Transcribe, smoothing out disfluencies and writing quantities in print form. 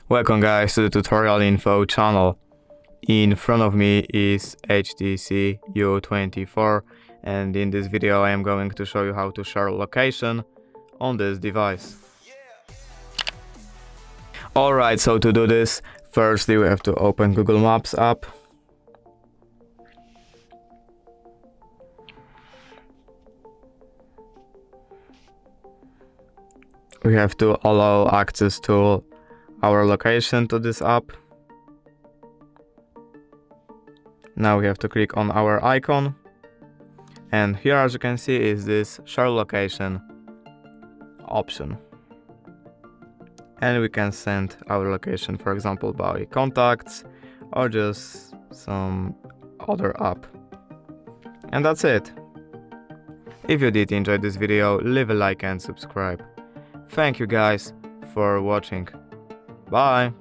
Welcome guys to the tutorial info channel. In front of me is HTC U24 and in this video I am going to show you how to share location on this device. Alright, so to do this, firstly we have to open Google Maps app. We have to allow access to our location to this app. Now we have to click on our icon, and here, as you can see, is this share location option, and we can send our location, for example, by contacts or just some other app. And that's it. If you did enjoy this video, leave a like and subscribe. Thank you guys for watching. Bye!